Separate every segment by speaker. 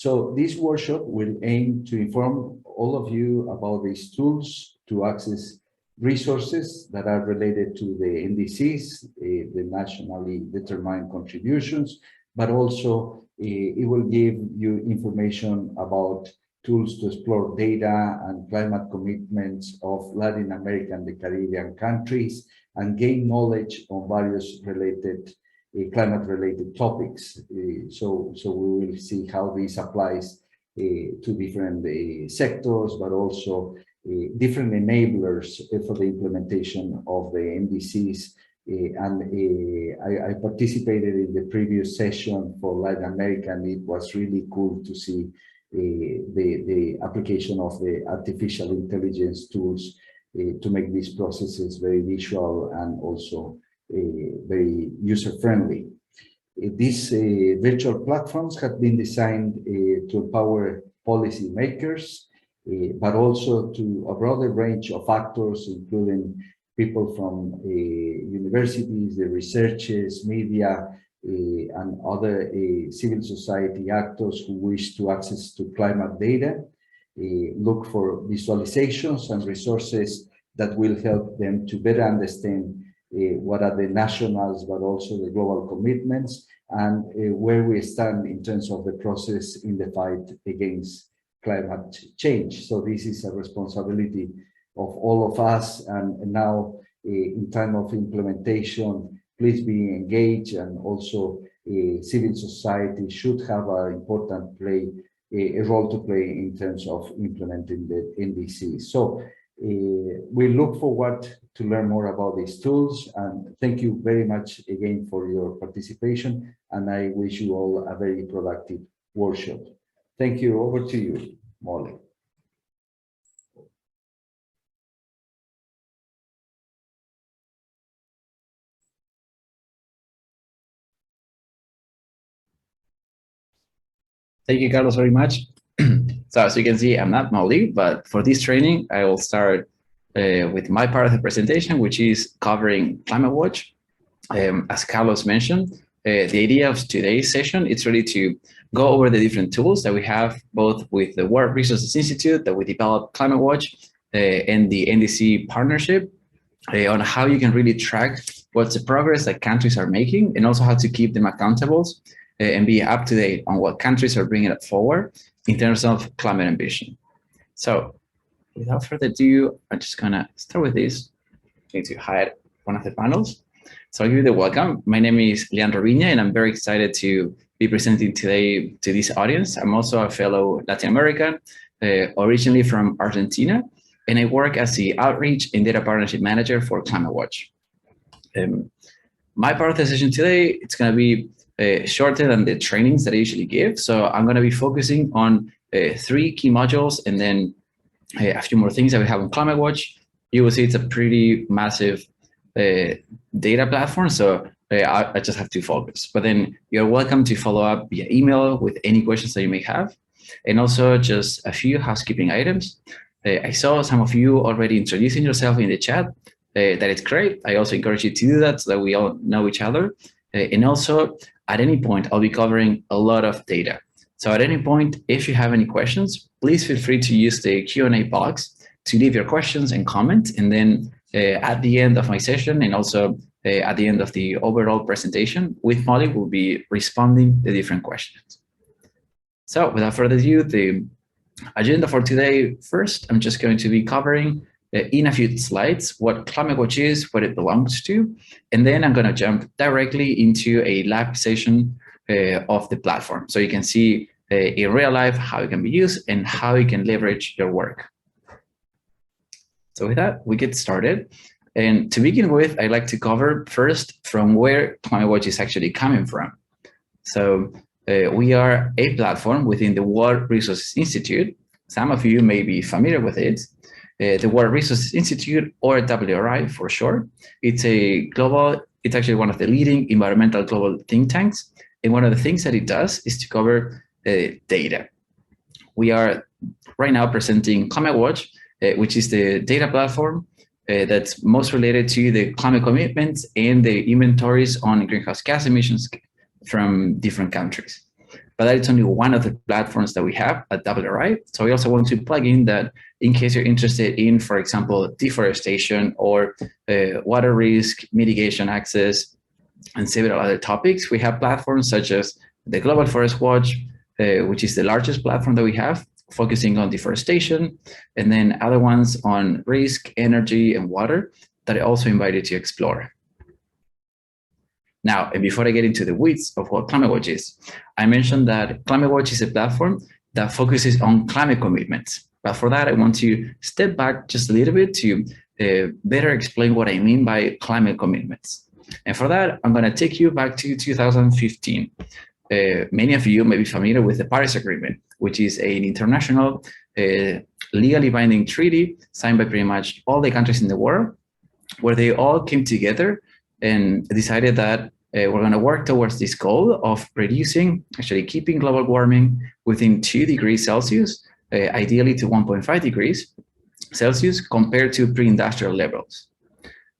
Speaker 1: So this workshop will aim to inform all of you about these tools to access resources that are related to the NDCs, the nationally determined contributions, but also it will give you information about tools to explore data and climate commitments of Latin American and the Caribbean countries and gain knowledge on various related climate-related topics. So we will see how this applies to different sectors, but also different enablers for the implementation of the NDCs. I participated in the previous session for Latin America, and it was really cool to see the application of the artificial intelligence tools to make these processes very visual and also very user-friendly. These virtual platforms have been designed to empower policymakers, but also to a broader range of actors, including people from universities, the researchers, media, and other civil society actors who wish to access to climate data, look for visualizations and resources that will help them to better understand what are the nationals, but also the global commitments, and where we stand in terms of the process in the fight against climate change. So this is a responsibility of all of us, and now in time of implementation, please be engaged, and also civil society should have an important a role to play in terms of implementing the NDC. So we look forward to learn more about these tools, and thank you very much again for your participation, and I wish you all a very productive workshop. Thank you. Over to you, Molly.
Speaker 2: Thank you, Carlos, very much. So as you can see, I'm not Molly, but for this training, I will start with my part of the presentation, which is covering Climate Watch. As Carlos mentioned, the idea of today's session is really to go over the different tools that we have, both with the World Resources Institute that we developed Climate Watch and the NDC Partnership, on how you can really track what's the progress that countries are making, and also how to keep them accountable and be up to date on what countries are bringing it forward in terms of climate ambition. So without further ado, I'm just gonna start with this. I need to hide one of the panels. So I'll give you the welcome. My name is Leandro Viña, and I'm very excited to be presenting today to this audience. I'm also a fellow Latin American, originally from Argentina, and I work as the Outreach and Data Partnership Manager for Climate Watch. My part of the session today, it's gonna be shorter than the trainings that I usually give. So I'm gonna be focusing on 3 key modules, and then a few more things that we have on Climate Watch. You will see it's a pretty massive data platform, so I just have to focus. But then you're welcome to follow up via email with any questions that you may have. And also just a few housekeeping items. I saw some of you already introducing yourself in the chat. That is great. I also encourage you to do that so that we all know each other. And also, at any point, I'll be covering a lot of data. So at any point, if you have any questions, please feel free to use the Q&A box to leave your questions and comments. And then at the end of my session, and also at the end of the overall presentation with Molly, we'll be responding to different questions. So without further ado, the agenda for today, first, I'm just going to be covering in a few slides what Climate Watch is, what it belongs to, and then I'm going to jump directly into a lab session of the platform. So you can see in real life how it can be used and how you can leverage your work. So with that, we get started. And to begin with, I'd like to cover first from where Climate Watch is actually coming from. So we are a platform within the World Resources Institute. Some of you may be familiar with it. The World Resources Institute, or WRI for short. It's actually one of the leading environmental global think tanks. And one of the things that it does is to cover data. We are right now presenting Climate Watch, which is the data platform that's most related to the climate commitments and the inventories on greenhouse gas emissions from different countries. but that is only one of the platforms that we have at WRI. So we also want to plug in that in case you're interested in, for example, deforestation or water risk, mitigation access, and several other topics, we have platforms such as the Global Forest Watch, which is the largest platform that we have, focusing on deforestation, and then other ones on risk, energy, and water that I also invite you to explore. Now, and before I get into the weeds of what Climate Watch is, I mentioned that Climate Watch is a platform that focuses on climate commitments. But for that, I want to step back just a little bit to better explain what I mean by climate commitments. And for that, I'm going to take you back to 2015. Many of you may be familiar with the Paris Agreement, which is an international legally binding treaty signed by pretty much all the countries in the world, where they all came together and decided that we're going to work towards this goal of reducing, actually keeping global warming within 2 degrees Celsius, ideally to 1.5 degrees Celsius compared to pre-industrial levels.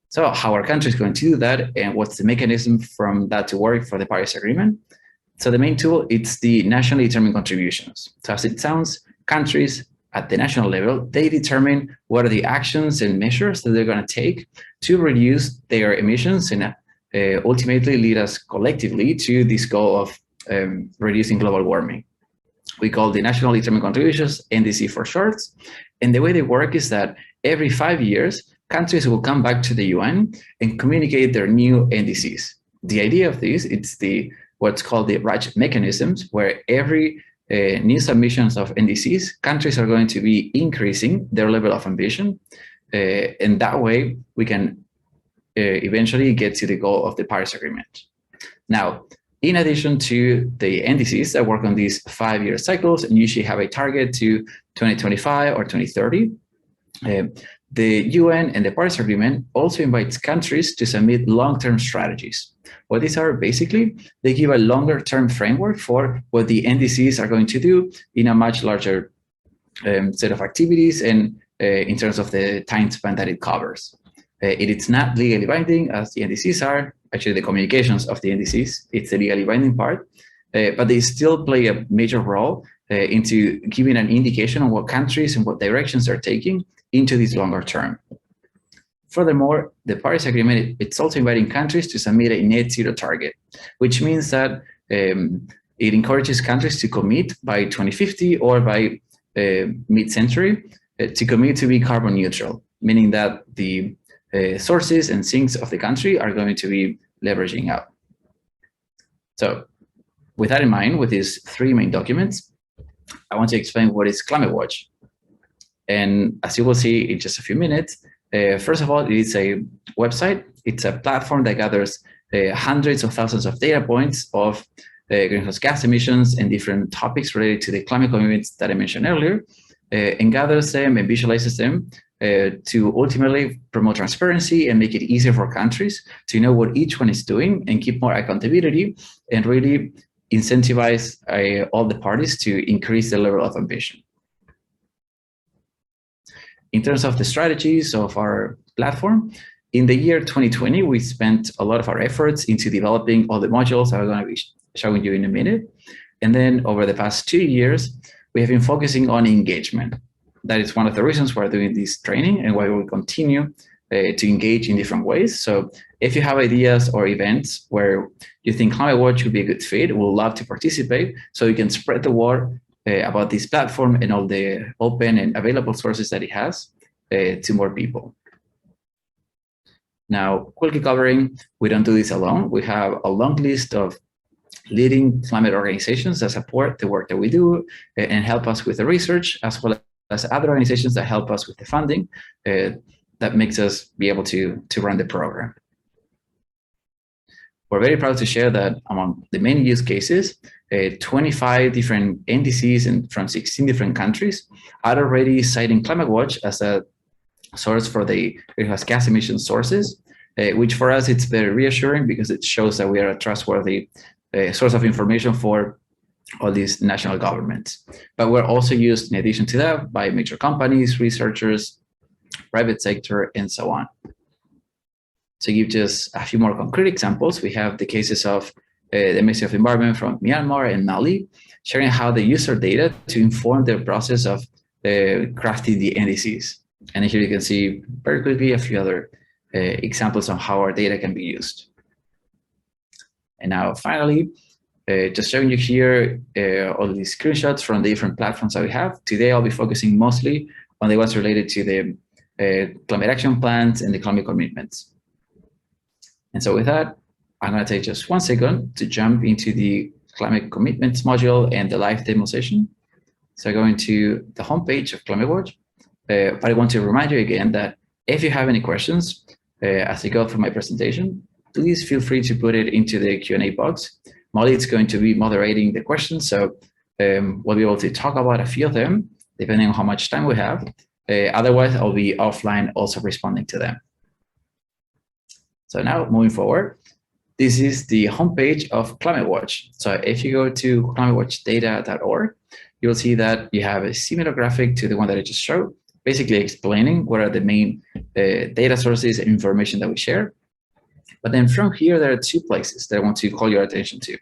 Speaker 2: So how are countries going to do that, and what's the mechanism from that to work for the Paris Agreement? So the main tool, it's the nationally determined contributions. So as it sounds, countries at the national level, they determine what are the actions and measures that they're going to take to reduce their emissions and ultimately lead us collectively to this goal of reducing global warming. We call the nationally determined contributions, NDC for short. And the way they work is that every 5 years, countries will come back to the UN and communicate their new NDCs. The idea of this, it's what's called the RAJ mechanisms, where every new submissions of NDCs, countries are going to be increasing their level of ambition. And that way, we can eventually get to the goal of the Paris Agreement. Now, in addition to the NDCs that work on these 5-year cycles and usually have a target to 2025 or 2030, the UN and the Paris Agreement also invites countries to submit long-term strategies. What these are, basically, they give a longer-term framework for what the NDCs are going to do in a much larger set of activities and in terms of the time span that it covers. It is not legally binding as the NDCs are, actually the communications of the NDCs, it's the legally binding part, but they still play a major role into giving an indication on what countries and what directions they're taking into this longer term. Furthermore, the Paris Agreement, it's also inviting countries to submit a net zero target, which means that it encourages countries to commit by 2050 or by mid-century to commit to be carbon neutral, meaning that the sources and sinks of the country are going to be leveraging out. So with that in mind, with these 3 main documents, I want to explain what is Climate Watch. And as you will see in just a few minutes, first of all, it is a website. It's a platform that gathers hundreds of thousands of data points of greenhouse gas emissions and different topics related to the climate commitments that I mentioned earlier, and gathers them and visualizes them to ultimately promote transparency and make it easier for countries to know what each one is doing and keep more accountability and really incentivize all the parties to increase the level of ambition. In terms of the strategies of our platform, in the year 2020, we spent a lot of our efforts into developing all the modules I'm going to be showing you in a minute. And then over the past 2 years, we have been focusing on engagement. That is one of the reasons we're doing this training and why we continue to engage in different ways. So if you have ideas or events where you think Climate Watch would be a good fit, we'll love to participate so you can spread the word about this platform and all the open and available sources that it has to more people. Now, quickly covering, we don't do this alone. We have a long list of leading climate organizations that support the work that we do and help us with the research, as well as other organizations that help us with the funding that makes us be able to run the program. We're very proud to share that among the many use cases, 25 different NDCs and from 16 different countries are already citing Climate Watch as a source for the greenhouse gas emission sources, which for us, it's very reassuring because it shows that we are a trustworthy source of information for all these national governments. But we're also used in addition to that by major companies, researchers, private sector, and so on. To give just a few more concrete examples, we have the cases of the Ministry of Environment from Myanmar and Mali, sharing how they use our data to inform the process of crafting the NDCs. And here you can see very quickly a few other examples on how our data can be used. And now finally, just showing you here all these screenshots from the different platforms that we have. Today, I'll be focusing mostly on the ones related to the climate action plans and the climate commitments. And so with that, I'm going to take just 1 second to jump into the climate commitments module and the live demo session. So going to the homepage of Climate Watch. But I want to remind you again that if you have any questions as I go through my presentation, please feel free to put it into the Q&A box. Molly is going to be moderating the questions, so we'll be able to talk about a few of them, depending on how much time we have. Otherwise, I'll be offline also responding to them. So now moving forward, this is the homepage of Climate Watch. So if you go to climatewatchdata.org, you'll see that you have a similar graphic to the one that I just showed, basically explaining what are the main data sources and information that we share. But then from here, there are 2 places that I want to call your attention to.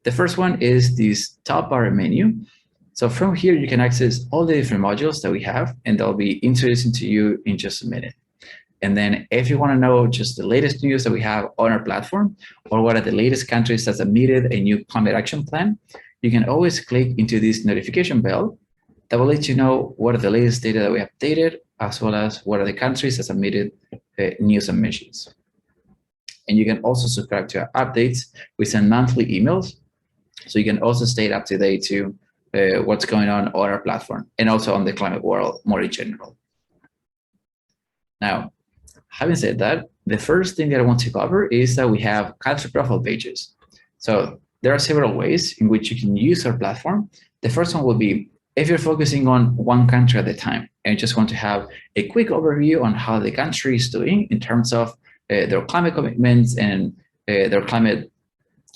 Speaker 2: The first one is this top bar menu. So from here, you can access all the different modules that we have, and they'll be introducing to you in just a minute. And then if you want to know just the latest news that we have on our platform, or what are the latest countries that submitted a new climate action plan, you can always click into this notification bell that will let you know what are the latest data that we have updated, as well as what are the countries that submitted new submissions. And you can also subscribe to our updates. We send monthly emails, so you can also stay up to date to what's going on our platform and also on the climate world more in general. Now, having said that, the first thing that I want to cover is that we have country profile pages. So there are several ways in which you can use our platform. The first one will be if you're focusing on one country at a time and you just want to have a quick overview on how the country is doing in terms of their climate commitments and their climate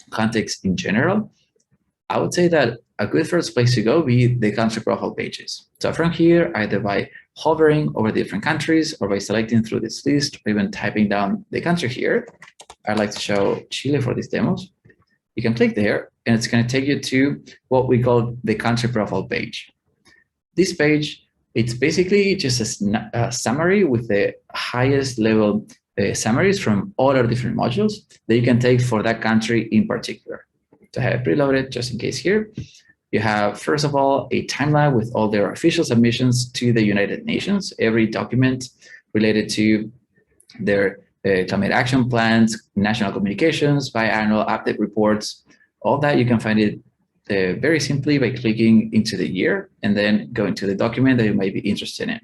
Speaker 2: context in general, I would say that a good first place to go be the country profile pages. So from here, either by hovering over different countries or by selecting through this list or even typing down the country here, I'd like to show Chile for these demos. You can click there and it's going to take you to what we call the country profile page. This page, it's basically just a summary with the highest level summaries from all our different modules that you can take for that country in particular. So I have it preloaded just in case here. You have, first of all, a timeline with all their official submissions to the United Nations, every document related to their climate action plans, national communications, biannual update reports, all that. You can find it very simply by clicking into the year and then going to the document that you might be interested in.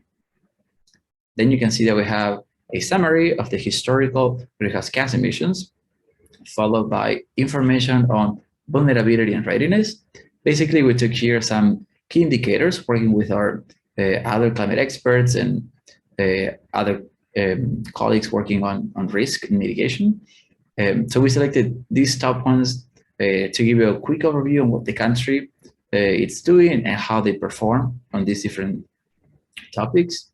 Speaker 2: Then you can see that we have a summary of the historical greenhouse gas emissions, followed by information on vulnerability and readiness. Basically, we took here some key indicators working with our other climate experts and other colleagues working on risk mitigation. So we selected these top ones to give you a quick overview on what the country it's doing and how they perform on these different topics.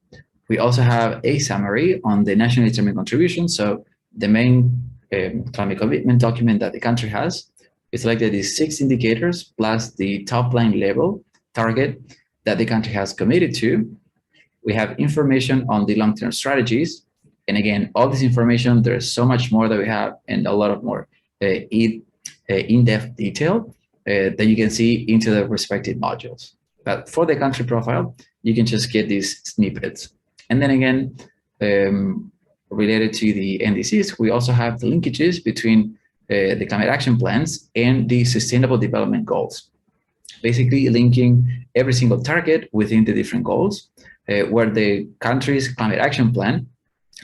Speaker 2: We also have a summary on the nationally determined contribution. So the main climate commitment document that the country has. We selected these 6 indicators plus the top line level target that the country has committed to. We have information on the long-term strategies. And again, all this information, there's so much more that we have and a lot of more in-depth detail that you can see into the respective modules. But for the country profile, you can just get these snippets. And then again, related to the NDCs, we also have the linkages between the climate action plans and the sustainable development goals. Basically linking every single target within the different goals where the country's climate action plan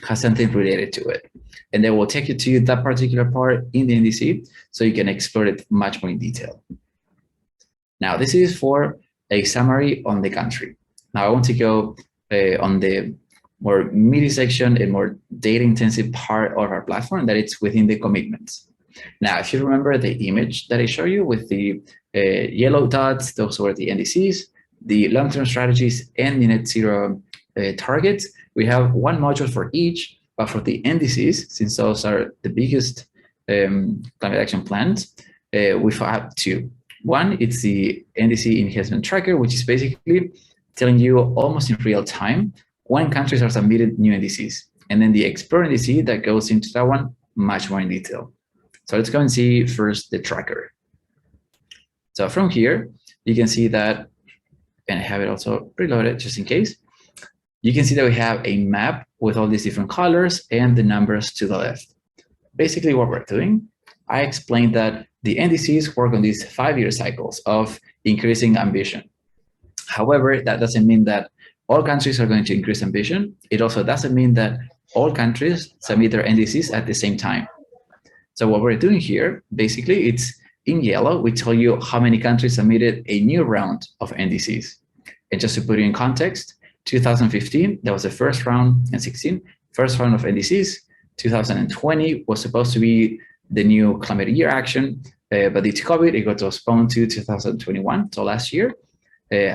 Speaker 2: has something related to it. And they will take you to that particular part in the NDC so you can explore it much more in detail. Now, this is for a summary on the country. Now, I want to go on the more meaty section and more data-intensive part of our platform that it's within the commitments. Now, if you remember the image that I showed you with the yellow dots, those were the NDCs, the long-term strategies, and the net zero targets. We have one module for each, but for the NDCs, since those are the biggest climate action plans, we have 2. One, it's the NDC enhancement tracker, which is basically telling you almost in real time when countries are submitted new NDCs. And then the Explore NDC that goes into that one much more in detail. So let's go and see first the tracker. So from here, you can see that, and I have it also preloaded just in case, you can see that we have a map with all these different colors and the numbers to the left. Basically what we're doing, I explained that the NDCs work on these 5-year cycles of increasing ambition. However, that doesn't mean that all countries are going to increase ambition. It also doesn't mean that all countries submit their NDCs at the same time. So what we're doing here, basically, it's in yellow, we tell you how many countries submitted a new round of NDCs. And just to put it in context, 2015, that was the first round, and 16, first round of NDCs. 2020 was supposed to be the new climate year action, but due to COVID, it got postponed to 2021, so last year.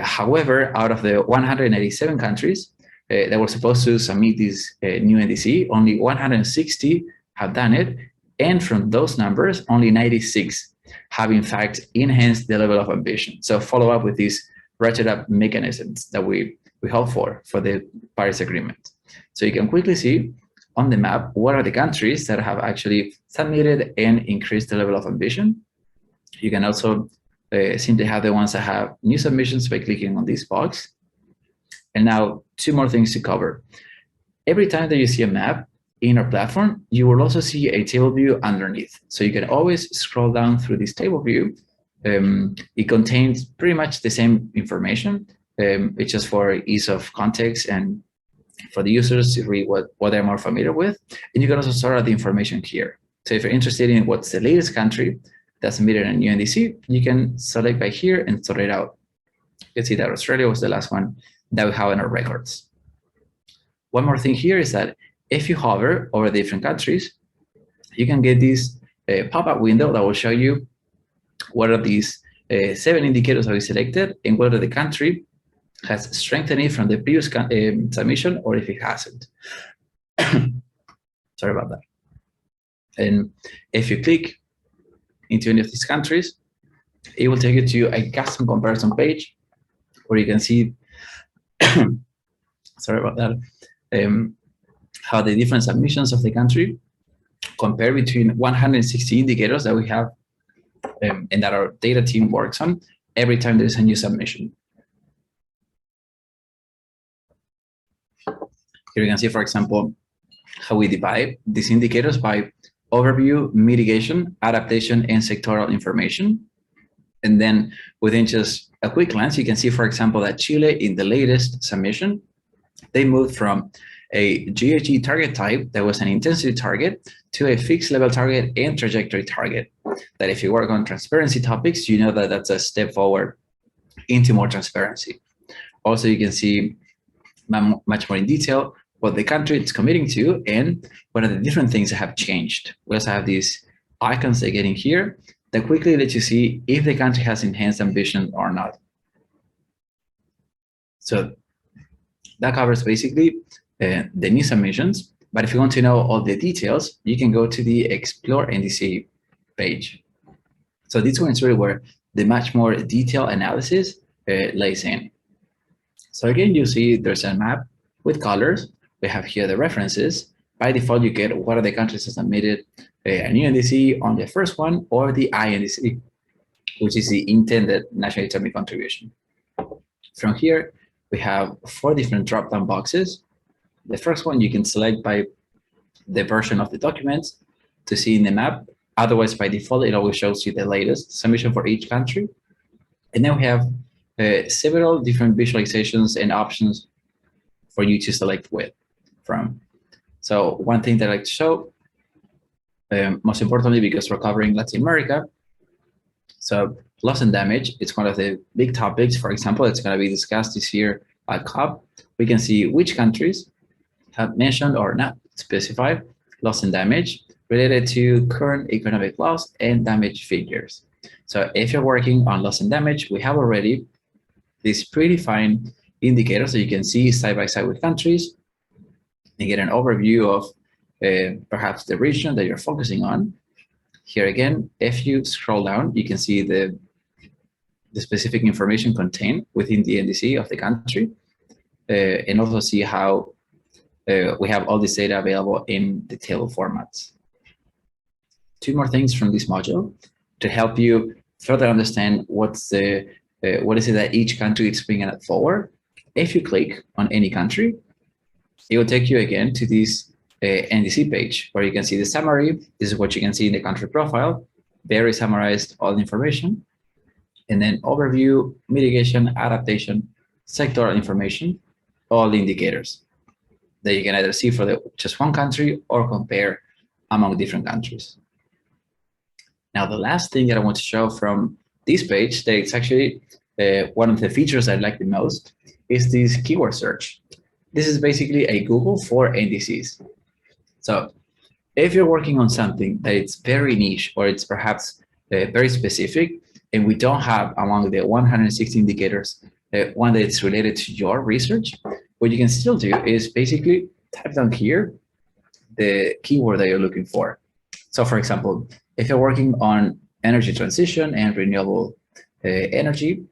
Speaker 2: However, out of the 187 countries that were supposed to submit this new NDC, only 160 have done it. And from those numbers, only 96 have in fact enhanced the level of ambition. So follow up with these ratchet up mechanisms that we hope for the Paris Agreement. So you can quickly see on the map what are the countries that have actually submitted and increased the level of ambition. You can also simply have the ones that have new submissions by clicking on this box. And now 2 more things to cover. Every time that you see a map in our platform, you will also see a table view underneath. So you can always scroll down through this table view. It contains pretty much the same information. It's just for ease of context and for the users to read what they're more familiar with. And you can also sort out the information here. So if you're interested in what's the latest country that submitted a new NDC, you can select by here and sort it out. You can see that Australia was the last one that we have in our records. One more thing here is that if you hover over the different countries, you can get this pop-up window that will show you what are these 7 indicators that we selected and whether the country has strengthened it from the previous submission or if it hasn't. Sorry about that. And if you click into any of these countries, it will take you to a custom comparison page where you can see, sorry about that, how the different submissions of the country compare between 160 indicators that we have and that our data team works on every time there is a new submission. Here you can see, for example, how we divide these indicators by overview, mitigation, adaptation, and sectoral information. And then within just a quick glance, you can see, for example, that Chile in the latest submission, they moved from a GHG target type that was an intensity target to a fixed level target and trajectory target. That if you work on transparency topics, you know that that's a step forward into more transparency. Also, you can see much more in detail what the country is committing to and what are the different things that have changed. We also have these icons that get in here that quickly let you see if the country has enhanced ambition or not. So that covers basically the new submissions. But if you want to know all the details, you can go to the Explore NDC page. So this one is really where the much more detailed analysis lays in. So again, you see there's a map with colors. We have here the references. By default, you get what are the countries that submitted a new NDC on the first one or the INDC, which is the intended national determined contribution. From here, we have 4 different drop-down boxes. The first one you can select by the version of the document to see in the map. Otherwise, by default, it always shows you the latest submission for each country. And then we have several different visualizations and options for you to select from. So one thing that I like to show, most importantly, because we're covering Latin America, so loss and damage, it's one of the big topics. For example, it's going to be discussed this year at COP. We can see which countries have mentioned or not specified loss and damage related to current economic loss and damage figures. So if you're working on loss and damage, we have already these predefined indicators that you can see side by side with countries and get an overview of perhaps the region that you're focusing on. Here again, if you scroll down, you can see the the specific information contained within the NDC of the country, and also see how we have all this data available in the table formats. Two more things from this module to help you further understand what is it that each country is bringing forward. If you click on any country, it will take you again to this NDC page where you can see the summary. This is what you can see in the country profile, very summarized all the information, and then overview, mitigation, adaptation, sectoral information, all the indicators that you can either see for just one country or compare among different countries. Now, the last thing that I want to show from this page, that it's actually one of the features I like the most, is this keyword search. This is basically a Google for NDCs. So if you're working on something that it's very niche or it's perhaps very specific, and we don't have among the 160 indicators one that's related to your research, what you can still do is basically type down here the keyword that you're looking for. So for example, if you're working on energy transition and renewable energy,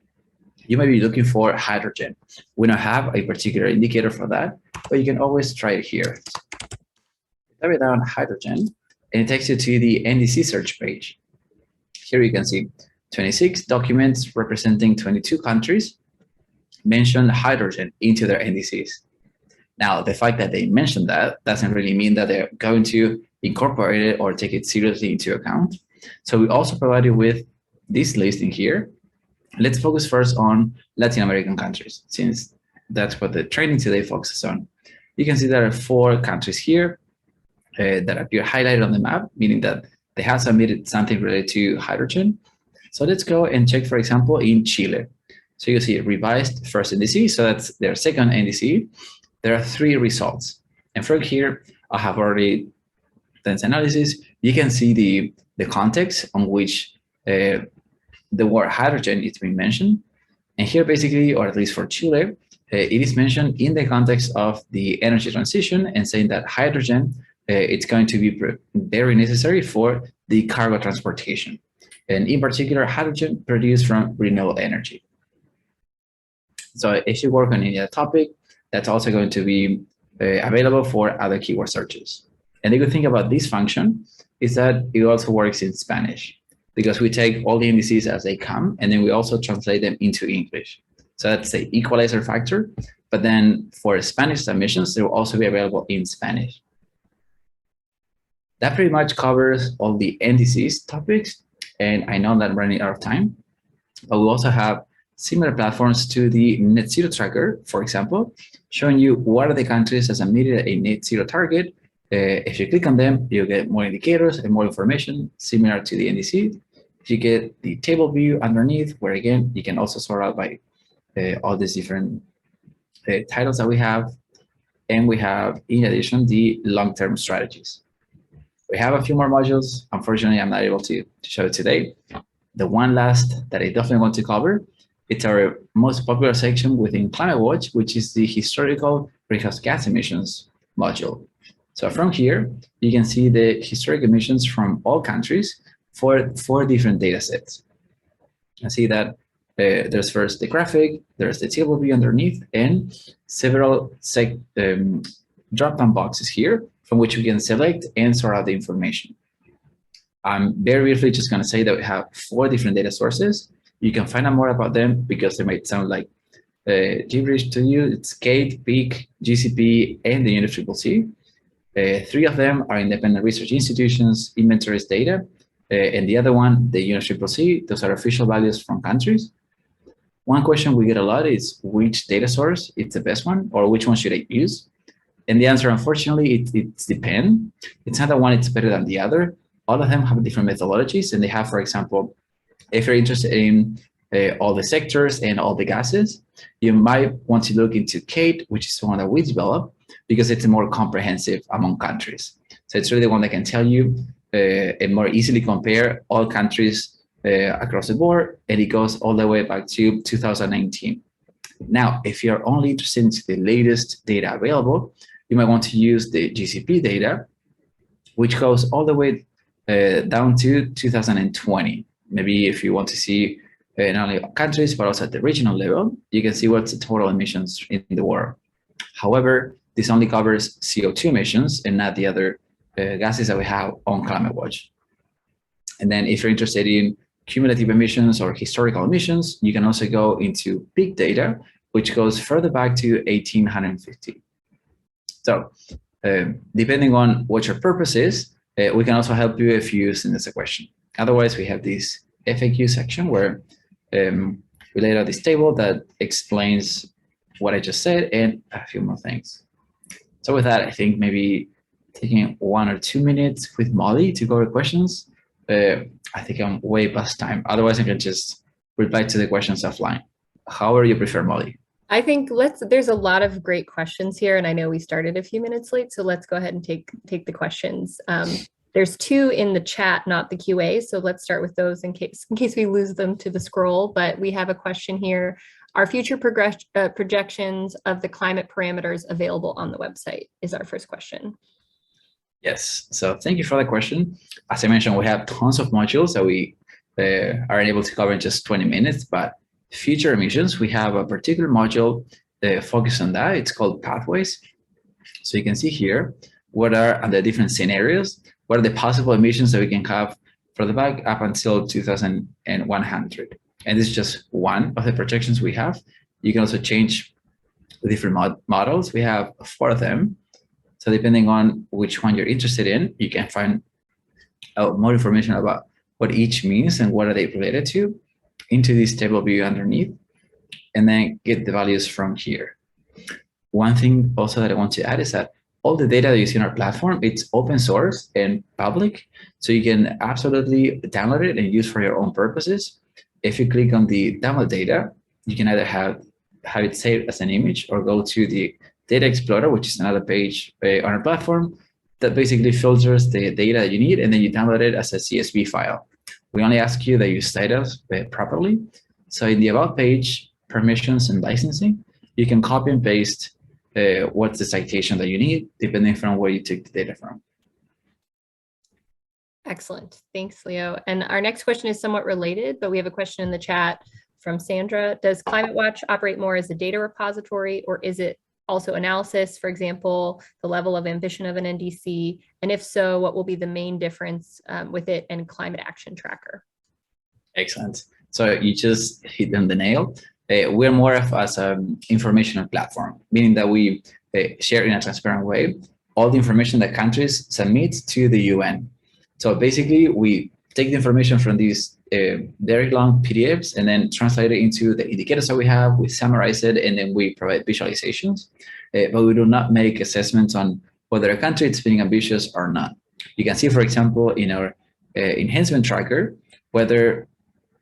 Speaker 2: you might be looking for hydrogen. We don't have a particular indicator for that, but you can always try it here. Type it down hydrogen, and it takes you to the NDC search page. Here you can see 26 documents representing 22 countries mention hydrogen into their NDCs. Now, the fact that they mentioned that doesn't really mean that they're going to incorporate it or take it seriously into account. So we also provided with this listing here. Let's focus first on Latin American countries, since that's what the training today focuses on. You can see there are 4 countries here that appear highlighted on the map, meaning that they have submitted something related to hydrogen. So let's go and check, for example, in Chile. So you see revised first NDC, so that's their second NDC. There are 3 results. And from here, I have already done this analysis. You can see the context on which the word hydrogen is being mentioned. And here basically, or at least for Chile, it is mentioned in the context of the energy transition and saying that hydrogen, it's going to be very necessary for the cargo transportation. And in particular, hydrogen produced from renewable energy. So if you work on any other topic, that's also going to be available for other keyword searches. And the good thing about this function is that it also works in Spanish, because we take all the NDCs as they come, and then we also translate them into English. So that's the equalizer factor. But then for Spanish submissions, they will also be available in Spanish. That pretty much covers all the NDCs topics. And I know that I'm running out of time, but we also have similar platforms to the net zero tracker, for example, showing you what are the countries that submitted a net zero target. If you click on them, you get more indicators and more information similar to the NDC. You get the table view underneath, where again, you can also sort out by all these different titles that we have. And we have, in addition, the long-term strategies. We have a few more modules. Unfortunately, I'm not able to show it today. The one last that I definitely want to cover, it's our most popular section within Climate Watch, which is the historical greenhouse gas emissions module. So from here, you can see the historic emissions from all countries for 4 different data sets. I see that there's first the graphic, there's the table view underneath, and several drop-down boxes here from which we can select and sort out the information. I'm very briefly just going to say that we have 4 different data sources. You can find out more about them because they might sound like gibberish to you. It's CATE, PEAK, GCP, and the UNFCCC. 3 of them are independent research institutions, inventories data, and the other one, the UNFCCC, those are official values from countries. One question we get a lot is which data source is the best one, or which one should I use? And the answer, unfortunately, it depends. It's not that one is better than the other. All of them have different methodologies, and they have, for example, if you're interested in all the sectors and all the gases, you might want to look into CATE, which is the one that we developed, because it's more comprehensive among countries. So it's really the one that can tell you and more easily compare all countries across the board, and it goes all the way back to 2019. Now, if you're only interested in the latest data available, you might want to use the GCP data, which goes all the way down to 2020. Maybe if you want to see not only countries, but also at the regional level, you can see what's the total emissions in the world. However, this only covers CO2 emissions and not the other gases that we have on Climate Watch. And then if you're interested in cumulative emissions or historical emissions, you can also go into big data, which goes further back to 1850. So depending on what your purpose is, we can also help you if you send us a question. Otherwise, we have this FAQ section where we laid out this table that explains what I just said and a few more things. So with that, I think maybe taking 1 or 2 minutes with Molly to go over questions. I think I'm way past time. Otherwise, I can just reply to the questions offline. However you prefer, Molly.
Speaker 3: I think there's a lot of great questions here, and I know we started a few minutes late, so let's go ahead and take the questions. There's 2 in the chat, not the QA, so let's start with those in case we lose them to the scroll. But we have a question here. Are future projections of the climate parameters available on the website is our first question.
Speaker 2: Yes, so thank you for the question. As I mentioned, we have tons of modules that we are able to cover in just 20 minutes, but future emissions, we have a particular module focused on that. It's called Pathways. So you can see here, what are the different scenarios? What are the possible emissions that we can have for the back up until 2100? And this is just one of the projections we have. You can also change the different models. We have 4 of them. So depending on which one you're interested in, you can find out more information about what each means and what are they related to into this table view underneath, and then get the values from here. One thing also that I want to add is that all the data that you see on our platform, it's open source and public, so you can absolutely download it and use for your own purposes. If you click on the download data, you can either have it saved as an image or go to the Data Explorer, which is another page on our platform that basically filters the data that you need, and then you download it as a CSV file. We only ask you that you cite us properly. So in the About page, permissions and licensing, you can copy and paste what's the citation that you need, depending from where you took the data from.
Speaker 3: Excellent. Thanks, Leo. And our next question is somewhat related, but we have a question in the chat from Sandra. Does Climate Watch operate more as a data repository, or is it also analysis, for example, the level of ambition of an NDC? And if so, what will be the main difference with it and Climate Action Tracker?
Speaker 2: Excellent. So you just hit on the nail. We're more of as an informational platform, meaning that we share in a transparent way all the information that countries submit to the UN. So basically, we take the information from these very long PDFs and then translate it into the indicators that we have, we summarize it, and then we provide visualizations. But we do not make assessments on whether a country is being ambitious or not. You can see, for example, in our enhancement tracker, whether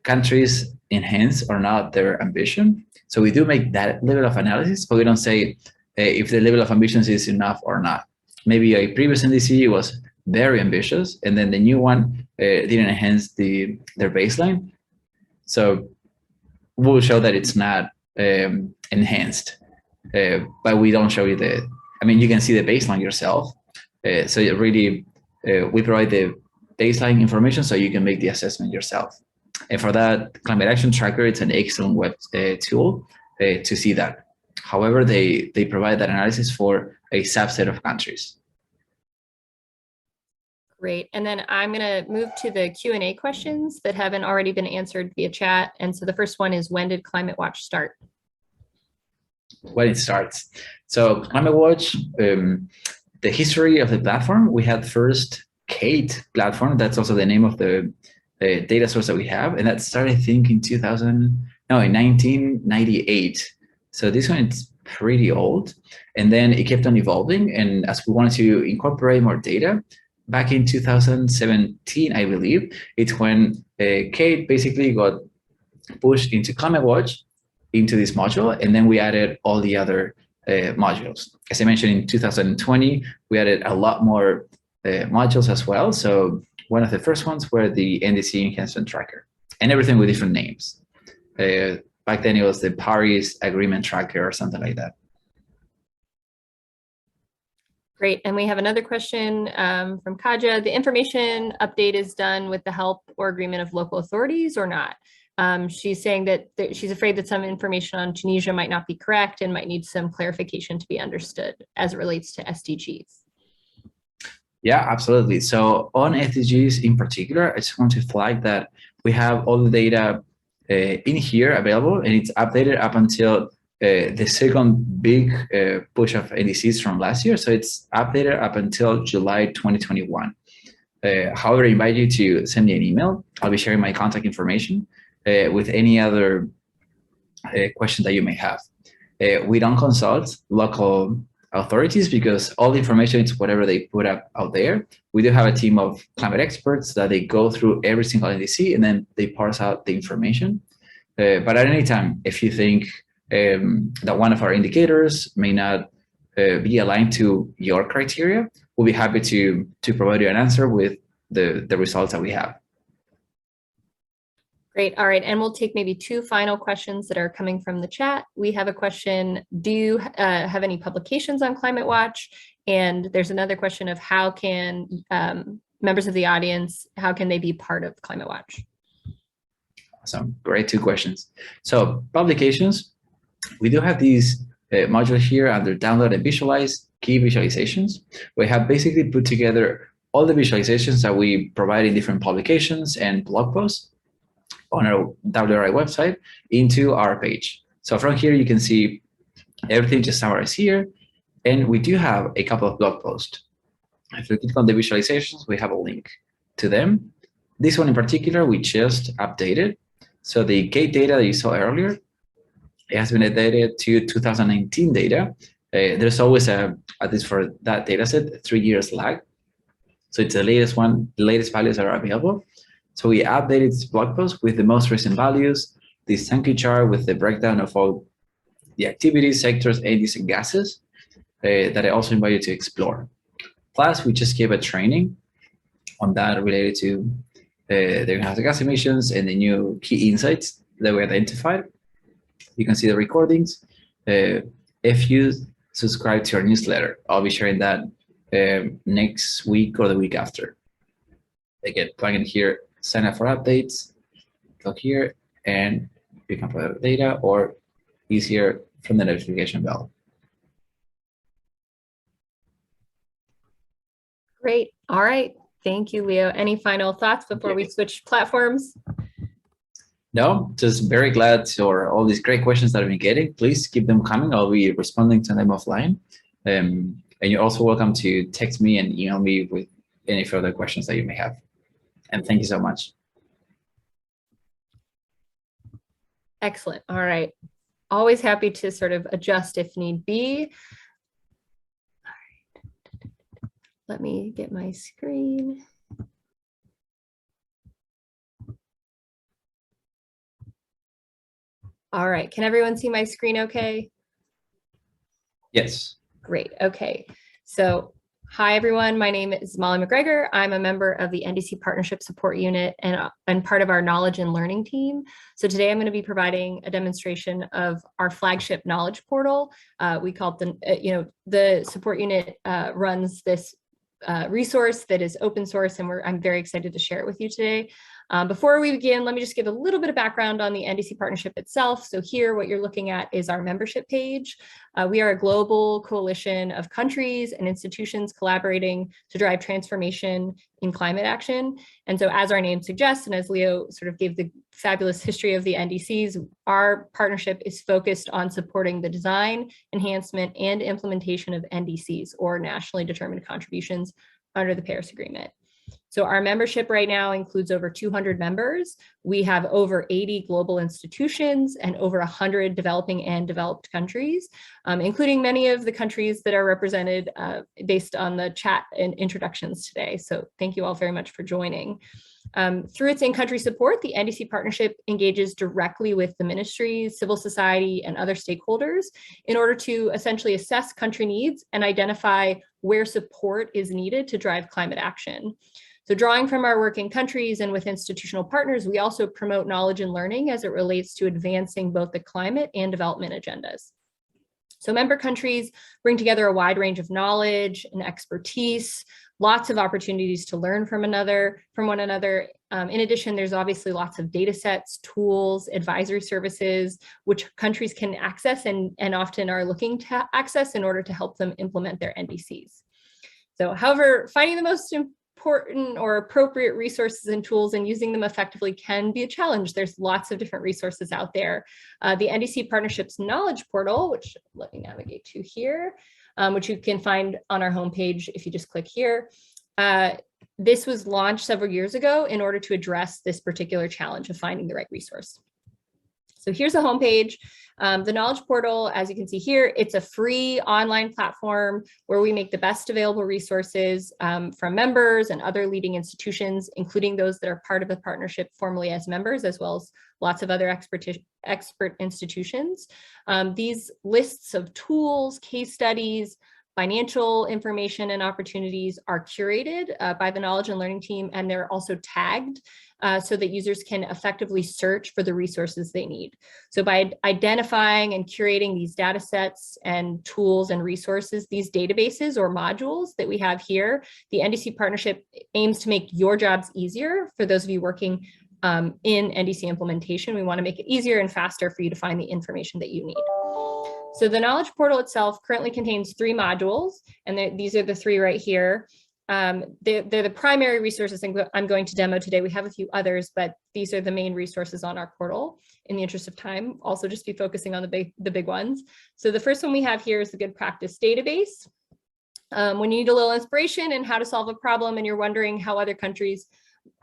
Speaker 2: countries enhance or not their ambition. So we do make that level of analysis, but we don't say if the level of ambitions is enough or not. Maybe a previous NDC was very ambitious, and then the new one didn't enhance their baseline. So we'll show that it's not enhanced, but we don't show you you can see the baseline yourself. So it really, we provide the baseline information so you can make the assessment yourself. And for that, Climate Action Tracker, it's an excellent web tool to see that. However, they provide that analysis for a subset of countries.
Speaker 3: Great. And then I'm going to move to the Q&A questions that haven't already been answered via chat. And so the first one is, when did Climate Watch start?
Speaker 2: When it starts. So Climate Watch, the history of the platform, we had first Kate platform. That's also the name of the data source that we have. And that started, I think, in 1998. So this one is pretty old. And then it kept on evolving. And as we wanted to incorporate more data, back in 2017, I believe, it's when Kate basically got pushed into Climate Watch, into this module, and then we added all the other modules. As I mentioned, in 2020, we added a lot more modules as well. So one of the first ones were the NDC enhancement tracker, and everything with different names. Back then, it was the Paris Agreement Tracker or something like that.
Speaker 3: Great. And we have another question from Kaja. The information update is done with the help or agreement of local authorities or not? She's saying that she's afraid that some information on Tunisia might not be correct and might need some clarification to be understood as it relates to SDGs.
Speaker 2: Yeah, absolutely. So on SDGs in particular, I just want to flag that we have all the data in here available, and it's updated up until the second big push of NDCs from last year. So it's updated up until July 2021. However, I invite you to send me an email. I'll be sharing my contact information with any other question that you may have. We don't consult local authorities because all the information is whatever they put up out there. We do have a team of climate experts that they go through every single NDC and then they parse out the information. But at any time, if you think that one of our indicators may not be aligned to your criteria, we'll be happy to provide you an answer with the results that we have.
Speaker 3: Great. All right. And we'll take maybe two final questions that are coming from the chat. We have a question, do you have any publications on Climate Watch? And there's another question of how can members of the audience, how can they be part of Climate Watch?
Speaker 2: Awesome. Great two questions. So publications, we do have these modules here under download and visualize key visualizations. We have basically put together all the visualizations that we provide in different publications and blog posts on our WRI website into our page. So from here, you can see everything just summarized here. And we do have a couple of blog posts. If you click on the visualizations, we have a link to them. This one in particular, we just updated. So the gate data that you saw earlier, it has been updated to 2019 data. There's always at least for that data set, 3 years lag. So it's the latest one, the latest values are available. So we updated this blog post with the most recent values, this thank you chart with the breakdown of all the activities, sectors, NDCs, and gases that I also invite you to explore. Plus, we just gave a training on that related to the greenhouse gas emissions and the new key insights that we identified. You can see the recordings. If you subscribe to our newsletter, I'll be sharing that next week or the week after. Again, plug in here, sign up for updates, click here, and you can provide data or easier from the notification bell.
Speaker 3: Great. All right. Thank you, Leo. Any final thoughts before we switch platforms?
Speaker 2: No, just very glad for all these great questions that I've been getting. Please keep them coming. I'll be responding to them offline. And you're also welcome to text me and email me with any further questions that you may have. And thank you so much.
Speaker 3: Excellent. All right. Always happy to sort of adjust if need be. All right. Let me get my screen. All right. Can everyone see my screen okay?
Speaker 2: Yes.
Speaker 3: Great. Okay. So hi, everyone. My name is Molly McGregor. I'm a member of the NDC Partnership Support Unit and part of our knowledge and learning team. So today I'm going to be providing a demonstration of our flagship knowledge portal. We call it the support unit runs this resource that is open source, and I'm very excited to share it with you today. Before we begin, let me just give a little bit of background on the NDC partnership itself. So here, what you're looking at is our membership page. We are a global coalition of countries and institutions collaborating to drive transformation in climate action. And so as our name suggests, and as Leo sort of gave the fabulous history of the NDCs, our partnership is focused on supporting the design, enhancement, and implementation of NDCs, or nationally determined contributions, under the Paris Agreement. So our membership right now includes over 200 members. We have over 80 global institutions and over 100 developing and developed countries, including many of the countries that are represented based on the chat and introductions today. So thank you all very much for joining. Through its in-country support, the NDC partnership engages directly with the ministries, civil society, and other stakeholders in order to essentially assess country needs and identify where support is needed to drive climate action. So drawing from our work in countries and with institutional partners, we also promote knowledge and learning as it relates to advancing both the climate and development agendas. So member countries bring together a wide range of knowledge and expertise, lots of opportunities to learn from one another. In addition, there's obviously lots of data sets, tools, advisory services, which countries can access and often are looking to access in order to help them implement their NDCs. So, however, finding the most important or appropriate resources and tools and using them effectively can be a challenge. There's lots of different resources out there. The NDC Partnerships Knowledge Portal, which let me navigate to here, which you can find on our homepage if you just click here. This was launched several years ago in order to address this particular challenge of finding the right resource. So here's a homepage. The Knowledge Portal, as you can see here, it's a free online platform where we make the best available resources from members and other leading institutions, including those that are part of the partnership formally as members, as well as lots of other expert institutions. These lists of tools, case studies, financial information and opportunities are curated by the knowledge and learning team, and they're also tagged so that users can effectively search for the resources they need. So by identifying and curating these data sets and tools and resources, these databases or modules that we have here, the NDC partnership aims to make your jobs easier for those of you working in NDC implementation. We want to make it easier and faster for you to find the information that you need. So the Knowledge Portal itself currently contains 3 modules, and these are the 3 right here. They're the primary resources I'm going to demo today. We have a few others, but these are the main resources on our portal. In the interest of time, also just be focusing on the big ones. So the first one we have here is the Good Practice Database. When you need a little inspiration in how to solve a problem and you're wondering how other countries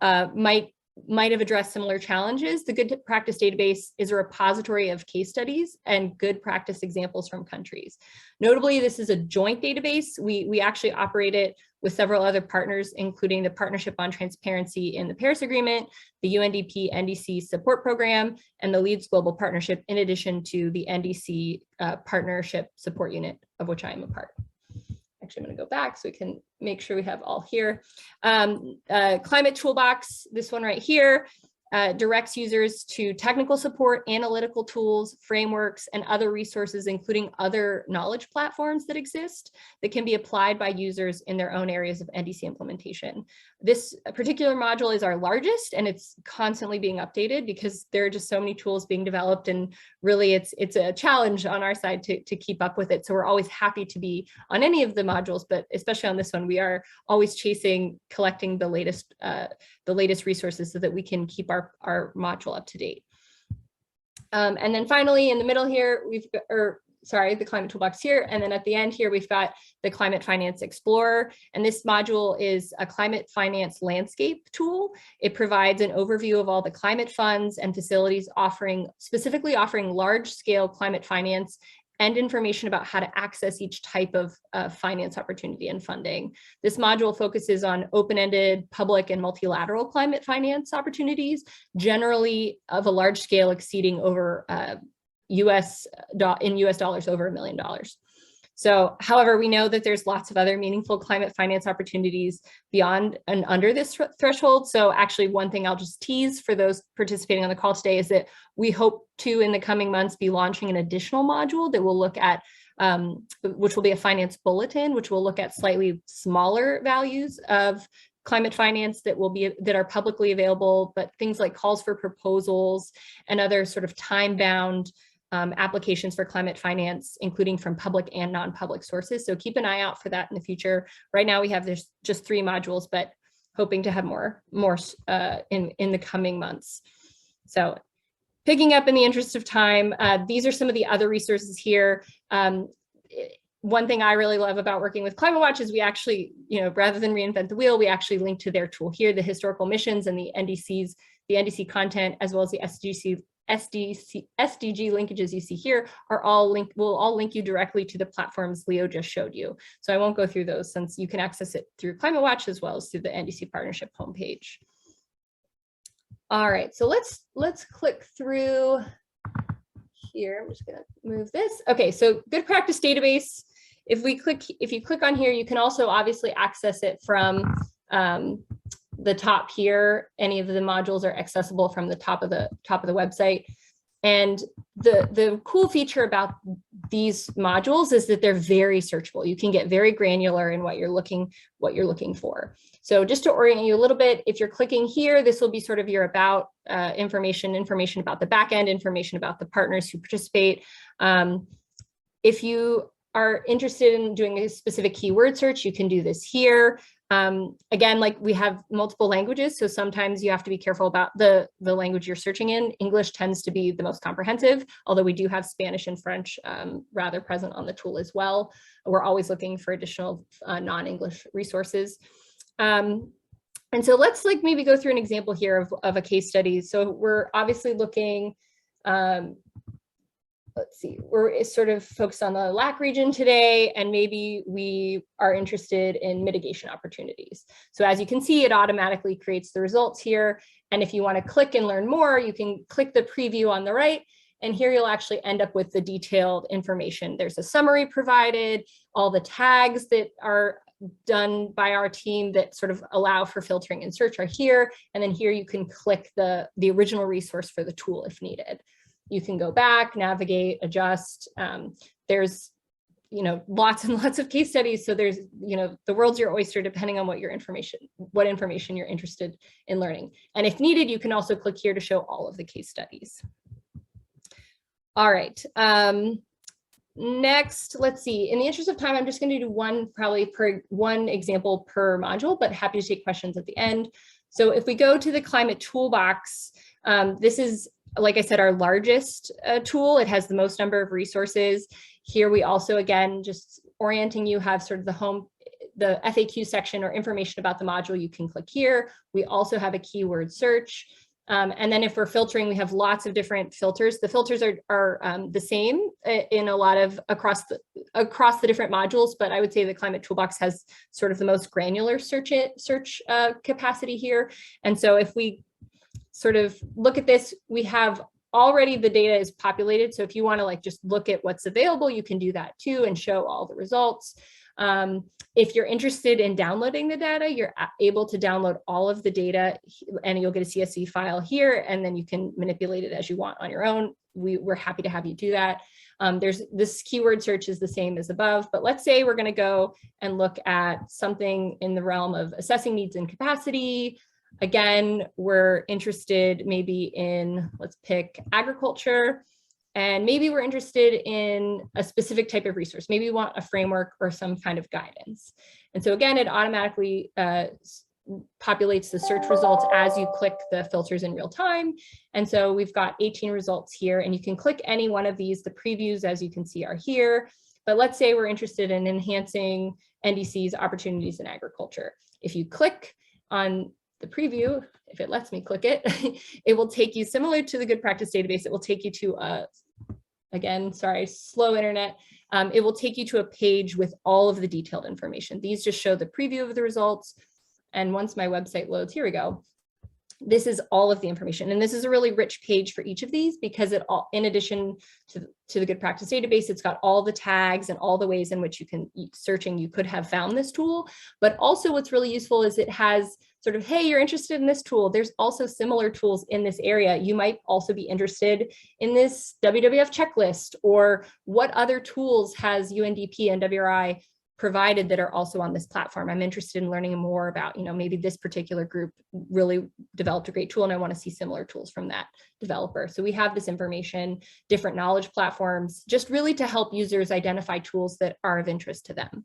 Speaker 3: might have addressed similar challenges, the Good Practice Database is a repository of case studies and good practice examples from countries. Notably, this is a joint database. We actually operate it with several other partners, including the Partnership on Transparency in the Paris Agreement, the UNDP NDC Support Program, and the Leeds Global Partnership, in addition to the NDC Partnership Support Unit, of which I am a part. Actually, I'm going to go back so we can make sure we have all here. Climate Toolbox, this one right here, directs users to technical support, analytical tools, frameworks, and other resources, including other knowledge platforms that exist that can be applied by users in their own areas of NDC implementation. This particular module is our largest, and it's constantly being updated because there are just so many tools being developed, and really it's a challenge on our side to keep up with it. So we're always happy to be on any of the modules, but especially on this one, we are always collecting the latest resources so that we can keep our module up to date. And then finally, in the middle here, the Climate Toolbox here, and then at the end here, we've got the Climate Finance Explorer, and this module is a climate finance landscape tool. It provides an overview of all the climate funds and facilities specifically offering large-scale climate finance and information about how to access each type of finance opportunity and funding. This module focuses on open-ended, public, and multilateral climate finance opportunities, generally of a large scale exceeding over US dollars over $1 million. So, however, we know that there's lots of other meaningful climate finance opportunities beyond and under this threshold. So actually, one thing I'll just tease for those participating on the call today is that we hope to, in the coming months, be launching an additional module that will look at, which will be a finance bulletin, which will look at slightly smaller values of climate finance that are publicly available, but things like calls for proposals and other sort of time-bound applications for climate finance, including from public and non-public sources. So keep an eye out for that in the future. Right now we have just 3 modules, but hoping to have more in the coming months. So picking up in the interest of time, these are some of the other resources here. One thing I really love about working with Climate Watch is we actually, rather than reinvent the wheel, we actually link to their tool here, the historical missions and the NDCs, the NDC content, as well as the SDG linkages you see here are all linked, will all link you directly to the platforms Leo just showed you. So I won't go through those since you can access it through Climate Watch as well as through the NDC Partnership homepage. All right, so let's click through here. I'm just gonna move this. Okay, so Good Practice Database. If you click on here, you can also obviously access it from the top here. Any of the modules are accessible from the top of the website. And the cool feature about these modules is that they're very searchable. You can get very granular in what you're looking for. So just to orient you a little bit, if you're clicking here, this will be sort of your about information about the backend, information about the partners who participate. If you are interested in doing a specific keyword search, you can do this here. Again, like we have multiple languages, so sometimes you have to be careful about the language you're searching in. English tends to be the most comprehensive, although we do have Spanish and French rather present on the tool as well. We're always looking for additional non-English resources. And so let's like maybe go through an example here of a case study. So we're obviously looking, let's see, we're sort of focused on the LAC region today, and maybe we are interested in mitigation opportunities. So as you can see, it automatically creates the results here. And if you want to click and learn more, you can click the preview on the right, and here you'll actually end up with the detailed information. There's a summary provided, all the tags that are done by our team that sort of allow for filtering and search are here. And then here you can click the original resource for the tool if needed. You can go back, navigate, adjust. There's, lots and lots of case studies. So there's, the world's your oyster, depending on what information you're interested in learning. And if needed, you can also click here to show all of the case studies. All right. Next, let's see. In the interest of time, I'm just going to do one example per module, but happy to take questions at the end. So if we go to the climate toolbox, this is, like I said, our largest tool. It has the most number of resources. Here we also, again, just orienting you, have sort of the FAQ section or information about the module. You can click here. We also have a keyword search. And then if we're filtering, we have lots of different filters. The filters are the same in a lot of across the different modules, but I would say the Climate Toolbox has sort of the most granular search capacity here. And so if we sort of look at this, we have already the data is populated. So if you want to like just look at what's available, you can do that too and show all the results. If you're interested in downloading the data, you're able to download all of the data and you'll get a CSV file here, and then you can manipulate it as you want on your own. We're happy to have you do that. There's this keyword search is the same as above, but let's say we're going to go and look at something in the realm of assessing needs and capacity. Again, we're interested maybe in, let's pick agriculture. And maybe we're interested in a specific type of resource. Maybe we want a framework or some kind of guidance. And so again, it automatically populates the search results as you click the filters in real time. And so we've got 18 results here, and you can click any one of these. The previews, as you can see, are here. But let's say we're interested in enhancing NDCs opportunities in agriculture. If you click on the preview, if it lets me click it, it will take you, similar to the good practice database, it will take you to again, sorry, slow internet. It will take you to a page with all of the detailed information. These just show the preview of the results. And once my website loads, here we go. This is all of the information. And this is a really rich page for each of these because it all, in addition to the good practice database, it's got all the tags and all the ways in which you can searching, you could have found this tool. But also what's really useful is it has sort of, hey, you're interested in this tool. There's also similar tools in this area. You might also be interested in this WWF checklist, or what other tools has UNDP and WRI provided that are also on this platform. I'm interested in learning more about, maybe this particular group really developed a great tool and I want to see similar tools from that developer. So we have this information, different knowledge platforms, just really to help users identify tools that are of interest to them.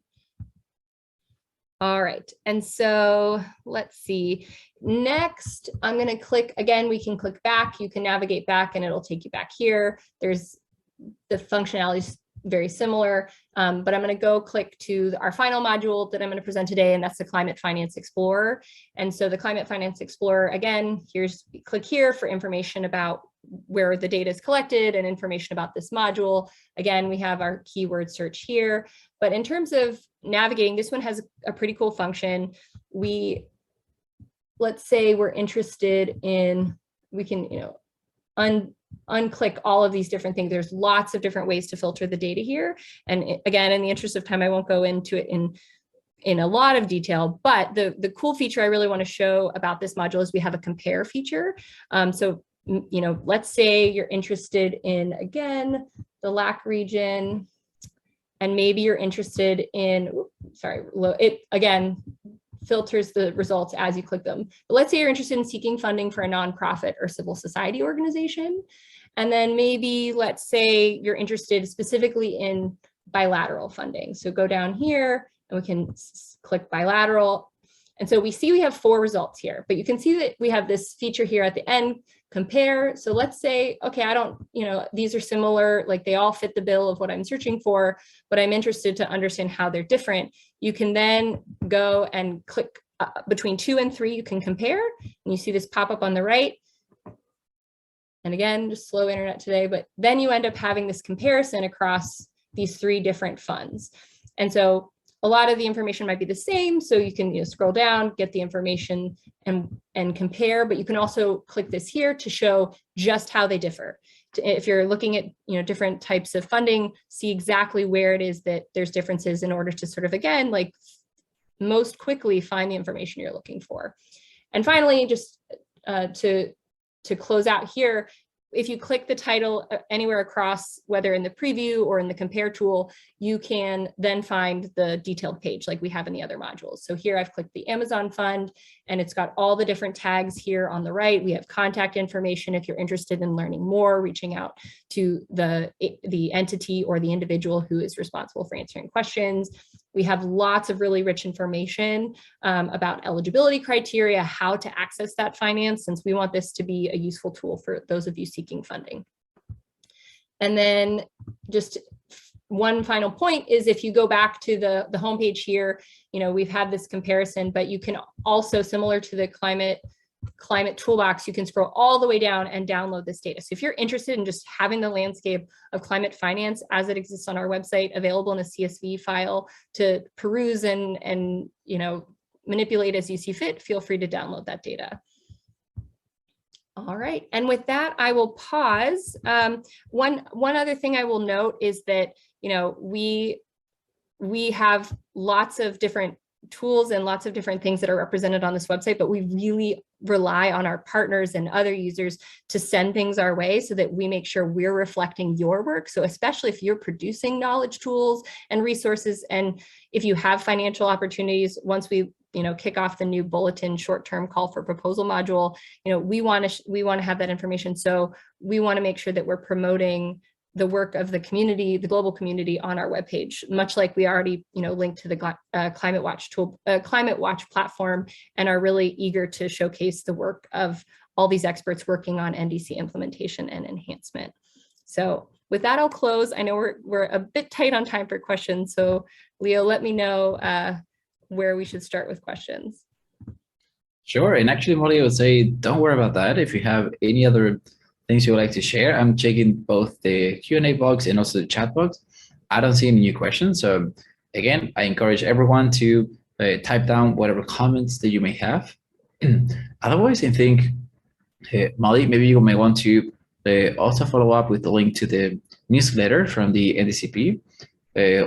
Speaker 3: All right, and so let's see. Next, I'm going to click, again, we can click back. You can navigate back and it'll take you back here. There's the functionality is very similar, but I'm going to go click to our final module that I'm going to present today, and that's the Climate Finance Explorer. And so the Climate Finance Explorer, again, click here for information about where the data is collected and information about this module. Again, we have our keyword search here, but in terms of navigating, this one has a pretty cool function. Let's say we're interested in, we can, unclick all of these different things. There's lots of different ways to filter the data here. And again, in the interest of time, I won't go into it in a lot of detail, but the cool feature I really want to show about this module is we have a compare feature. So, let's say you're interested in, again, the LAC region. and maybe you're interested in, it again filters the results as you click them. But let's say you're interested in seeking funding for a nonprofit or civil society organization. And then maybe let's say you're interested specifically in bilateral funding. So go down here and we can click bilateral. And so we see we have 4 results here, but you can see that we have this feature here at the end, compare. So let's say, okay, I don't, these are similar, like they all fit the bill of what I'm searching for, but I'm interested to understand how they're different. You can then go and click between 2 and 3, you can compare, and you see this pop up on the right. And again, just slow internet today, but then you end up having this comparison across these 3 different funds. And so a lot of the information might be the same. So you can scroll down, get the information and compare, but you can also click this here to show just how they differ. If you're looking at different types of funding, see exactly where it is that there's differences in order to sort of, again, like most quickly find the information you're looking for. And finally, just to close out here, if you click the title anywhere across, whether in the preview or in the compare tool, you can then find the detailed page like we have in the other modules. So here I've clicked the Amazon fund and it's got all the different tags here on the right. We have contact information if you're interested in learning more, reaching out to the entity or the individual who is responsible for answering questions. We have lots of really rich information about eligibility criteria, how to access that finance, since we want this to be a useful tool for those of you seeking funding. And then just one final point is if you go back to the homepage here, we've had this comparison, but you can also, similar to the climate toolbox, you can scroll all the way down and download this data. So if you're interested in just having the landscape of climate finance as it exists on our website available in a CSV file to peruse and manipulate as you see fit, feel free to download that data. All right, and with that, I will pause. One other thing I will note is that we have lots of different tools and lots of different things that are represented on this website, but we really rely on our partners and other users to send things our way so that we make sure we're reflecting your work. So especially if you're producing knowledge tools and resources, and if you have financial opportunities, once we kick off the new bulletin short-term call for proposal module, we want to have that information. So we want to make sure that we're promoting the work of the community, the global community, on our webpage, much like we already, linked to the Climate Watch platform, and are really eager to showcase the work of all these experts working on NDC implementation and enhancement. So with that, I'll close. I know we're a bit tight on time for questions, so Leo, let me know where we should start with questions.
Speaker 2: Sure, and actually, Molly, I would say don't worry about that. If you have any other things you would like to share, I'm checking both the Q&A box and also the chat box. I don't see any new questions. So again, I encourage everyone to type down whatever comments that you may have. Otherwise, I think, Molly, maybe you may want to also follow up with the link to the newsletter from the NDCP,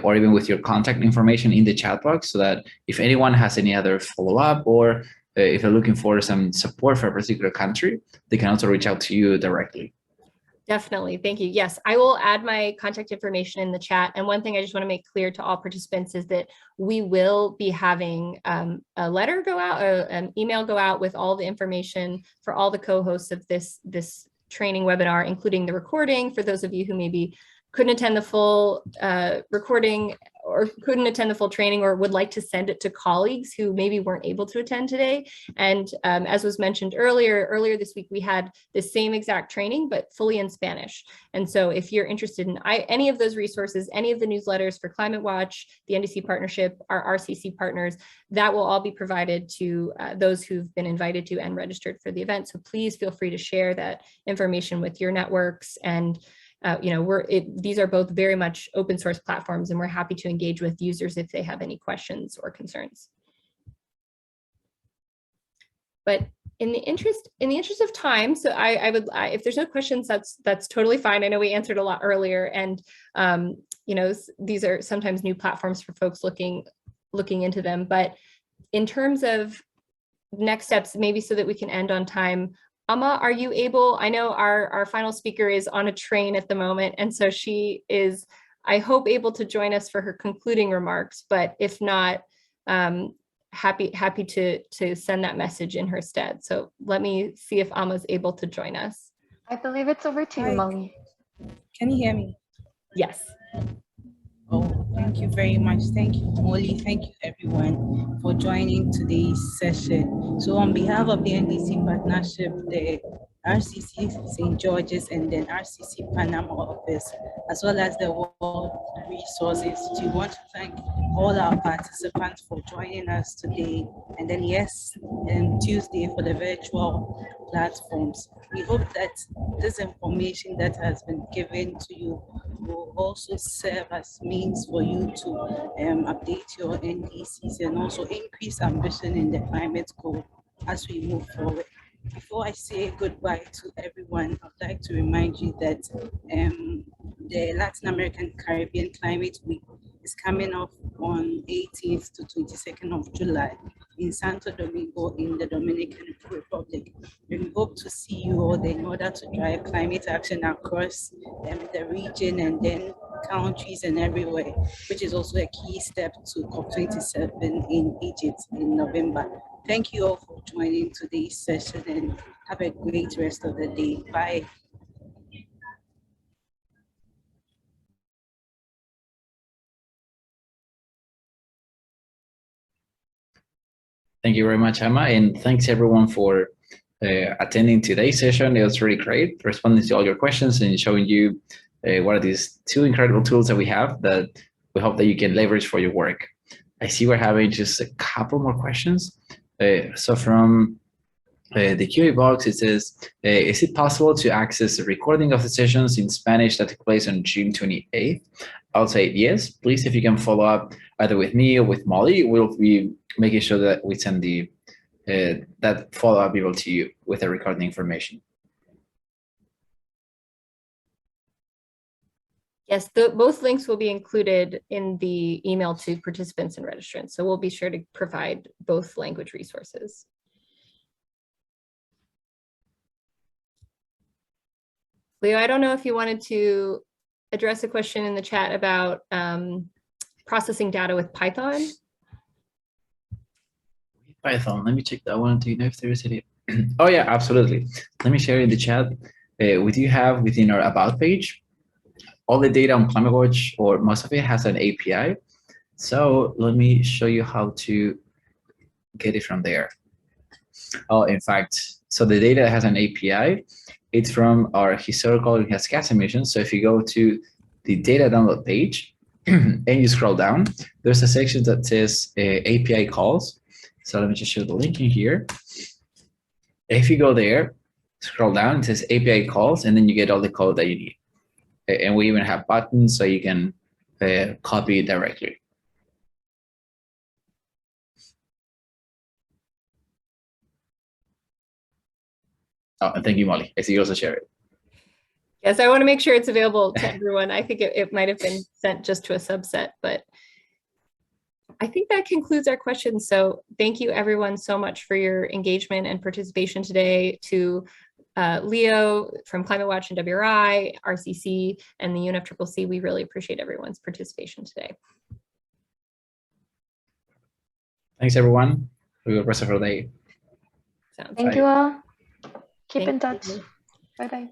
Speaker 2: or even with your contact information in the chat box, so that if anyone has any other follow-up, or if they're looking for some support for a particular country, they can also reach out to you directly.
Speaker 3: Definitely. Thank you. Yes, I will add my contact information in the chat. And one thing I just want to make clear to all participants is that we will be having a letter go out, an email go out with all the information for all the co-hosts of this training webinar, including the recording for those of you who maybe couldn't attend the full recording or couldn't attend the full training, or would like to send it to colleagues who maybe weren't able to attend today. And as was mentioned earlier this week, we had the same exact training, but fully in Spanish. And so if you're interested in any of those resources, any of the newsletters for Climate Watch, the NDC Partnership, our RCC partners, that will all be provided to those who've been invited to and registered for the event. So please feel free to share that information with your networks. And these are both very much open source platforms, and we're happy to engage with users if they have any questions or concerns. But in the interest of time, so I would, if there's no questions, that's totally fine. I know we answered a lot earlier, and these are sometimes new platforms for folks looking into them. But in terms of next steps, maybe so that we can end on time, Amma, are you able, I know our final speaker is on a train at the moment, and so she is I hope, able to join us for her concluding remarks, but if not, happy to send that message in her stead. So let me see if Ama's able to join us.
Speaker 4: I believe it's over to you,
Speaker 5: Hi.
Speaker 4: Molly.
Speaker 5: Can you hear me?
Speaker 3: Yes.
Speaker 5: Oh, thank you very much. Thank you, Molly. Thank you, everyone, for joining today's session. So on behalf of the NDC Partnership, the RCC St. George's and then RCC Panama office, as well as the World Resources, we want to thank all our participants for joining us today. And then yes, Tuesday for the virtual platforms. We hope that this information that has been given to you will also serve as means for you to update your NDCs and also increase ambition in the climate goal as we move forward. Before I say goodbye to everyone, I'd like to remind you that the Latin American Caribbean Climate Week is coming up on 18th to 22nd of July in Santo Domingo in the Dominican Republic. And we hope to see you all there in order to drive climate action across the region and then countries and everywhere, which is also a key step to COP27 in Egypt in November. Thank you all for joining today's session and have a great rest of the day. Bye.
Speaker 2: Thank you very much, Emma, and thanks everyone for attending today's session. It was really great responding to all your questions and showing you what are these two incredible tools that we have that we hope that you can leverage for your work. I see we're having just a couple more questions. So from the QA box, it says, is it possible to access the recording of the sessions in Spanish that took place on June 28th? I'll say yes. Please, if you can follow up either with me or with Molly, we'll be making sure that we send the that follow-up email to you with the recording information.
Speaker 3: Yes, both links will be included in the email to participants and registrants. So we'll be sure to provide both language resources. Leo, I don't know if you wanted to address a question in the chat about processing data with Python.
Speaker 2: Python, let me check that one. Do you know if there is any? Oh yeah, absolutely. Let me share in the chat. We do have within our about page, all the data on Climate Watch, or most of it, has an API. So let me show you how to get it from there. Oh, in fact, so the data has an API. It's from our historical greenhouse gas emissions. So if you go to the data download page and you scroll down, there's a section that says API calls. So let me just show the link in here. If you go there, scroll down, it says API calls, and then you get all the code that you need. And we even have buttons so you can copy it directly. Oh, and thank you, Molly. I see you also share it.
Speaker 3: Yes, I want to make sure it's available to everyone. I think it might have been sent just to a subset, but I think that concludes our questions. So thank you everyone so much for your engagement and participation today. To Leo from Climate Watch and WRI, RCC, and the UNFCCC, we really appreciate everyone's participation today.
Speaker 2: Thanks, everyone. For the rest of our day.
Speaker 3: Sounds
Speaker 4: Thank
Speaker 3: good.
Speaker 4: you all. Keep
Speaker 3: Thank
Speaker 4: in touch.
Speaker 3: you.
Speaker 4: Bye-bye.